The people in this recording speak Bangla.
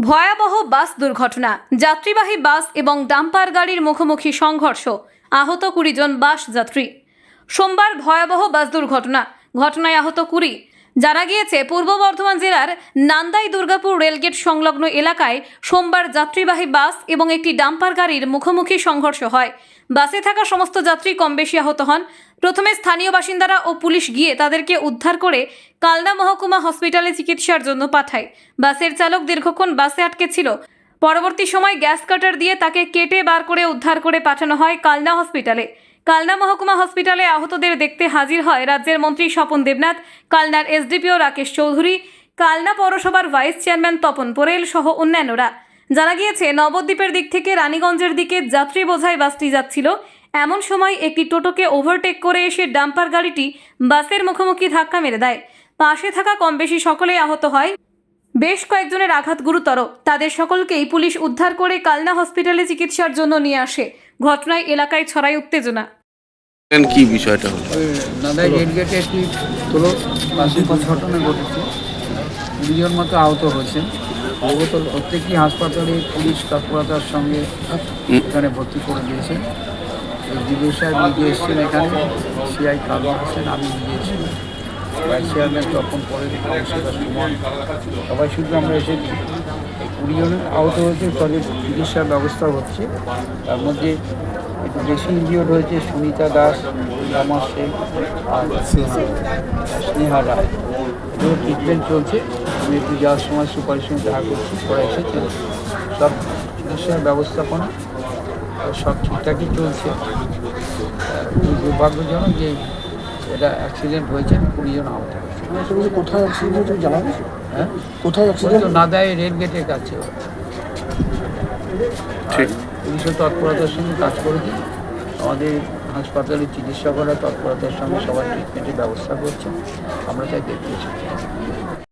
ভয়াবহ বাস দুর্ঘটনা, যাত্রীবাহী বাস এবং ডাম্পার গাড়ির মুখোমুখি সংঘর্ষ, আহত 20 জন বাস যাত্রী। সোমবার ভয়াবহ বাস দুর্ঘটনা, ঘটনায় আহত 20। জানা গিয়েছে পূর্ব বর্ধমান জেলার নান্দাই দুর্গাপুর রেলগেট সংলগ্ন এলাকায় সোমবার যাত্রীবাহী বাস এবং একটি ডাম্পার গাড়ির মুখোমুখি সংঘর্ষ হয়। বাসে থাকা সমস্ত যাত্রী কম বেশি আহত হন। প্রথমে স্থানীয় বাসিন্দারা ও পুলিশ গিয়ে তাদেরকে উদ্ধার করে কালনা মহকুমা হসপিটালে চিকিৎসার জন্য পাঠায়। বাসের চালক দীর্ঘক্ষণ বাসে আটকে ছিল। পরবর্তী সময় গ্যাস কাটার দিয়ে তাকে কেটে বার করে উদ্ধার করে পাঠানো হয় কালনা হসপিটালে। কালনা মহকুমা হসপিটালে আহতদের দেখতে হাজির হয় রাজ্যের মন্ত্রী স্বপন দেবনাথ, কালনার এসডিপিও রাকেশ চৌধুরী, কালনা পৌরসভার ভাইস চেয়ারম্যান তপন পোরেল সহ অন্যান্যরা। জানা গিয়েছে নবদ্বীপের দিক থেকে রানীগঞ্জের দিকে যাত্রী বোঝাই বাসটি যাচ্ছিল। এমন সময় একটি টোটোকে ওভারটেক করে এসে ডাম্পার গাড়িটি বাসের মুখোমুখি ধাক্কা মেরে দেয়। পাশে থাকা কম বেশি সকলেই আহত হয়। বেশ কয়েকজনের আঘাত গুরুতর। তাদের সকলকেই পুলিশ উদ্ধার করে কালনা হসপিটালে চিকিৎসার জন্য নিয়ে আসে। ঘটনায় এলাকায় ছড়ায় উত্তেজনা। কি বিষয়টা হলো? নান্দাই রেলগেটে একটি বাসে দুর্ঘটনা ঘটেছে। 20 জন মতো আহত হয়েছেন। প্রত্যেকটি হাসপাতালে পুলিশ তৎপরতার সঙ্গে এখানে ভর্তি করে দিয়েছেন। ডিবিও সাহেব নিজে এসেছেন এখানে, সিআই কালুয়া হোসেন, আমি নিজে এসেছি, ভাইস চেয়ারম্যান তপন পোরেল, সুমন, সবাই শুধু আমরা এসেছি। এই 20 জন আহত হয়েছে, তাদের চিকিৎসার ব্যবস্থা হচ্ছে। তার মধ্যে একটু বেশি ইনজিওর্ড হয়েছে সুনিতা দাস, রামা শেখ আর স্নেহা রায়। এগুলো ট্রিটমেন্ট চলছে। আমি একটু যাওয়ার সময় সুপারের সঙ্গে দেখা করছি, ওরা এসেছেন। সব চিকিৎসার ব্যবস্থাপনা সব ঠিকঠাকই চলছে। দুর্ভাগ্যজনক যে এটা অ্যাক্সিডেন্ট হয়েছে, 20 জন আহত হয়েছে। কোথায় অ্যাক্সিডেন্ট হয়েছে জানা গেছে? হ্যাঁ, কোথায় অ্যাক্সিডেন্ট? নাদাই রেলগেটের কাছে। ঠিক। পুলিশও তৎপরতার সঙ্গে কাজ করেছে। আমাদের হাসপাতালের চিকিৎসকরা তৎপরতার সঙ্গে সবার ট্রিটমেন্টের ব্যবস্থা করছে। আমরা তাই দেখতে এসেছি।